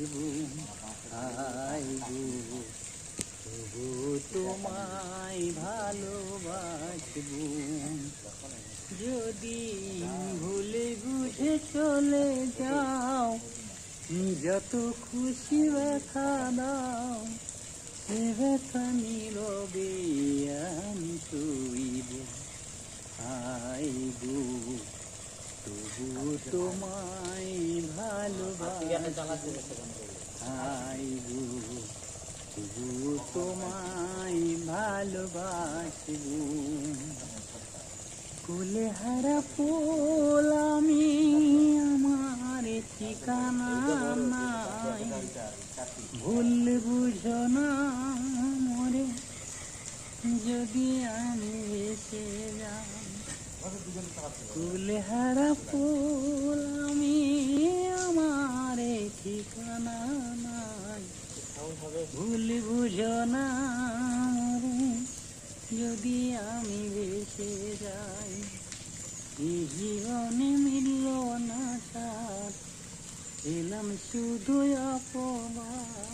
বাঁচবো হাই গো, তবু তোমায় ভালোবাসবো। যদি ভুলে বুঝে চলে যাও, যত খুশি ব্যথা দাও, সে ব্যথা নীরবে আমি সইব। হাই গো, তবু তোমায় ভালোবাসবো। হাই গো, তবু তোমায় ভালোবাসবো। কুলে হারা ফুল আমি, আমার ঠিকানা নাই, ভুল বুঝো না মরে যদি আমি এসে যাই। কুলে হারা ফুল আমি, আমার ঠিকানা নাই, ভুল বুঝো না মরে যদি আমি ভেসে যাই। এই জীবনে মিলল না সাথ, এলাম শুধু অপমান।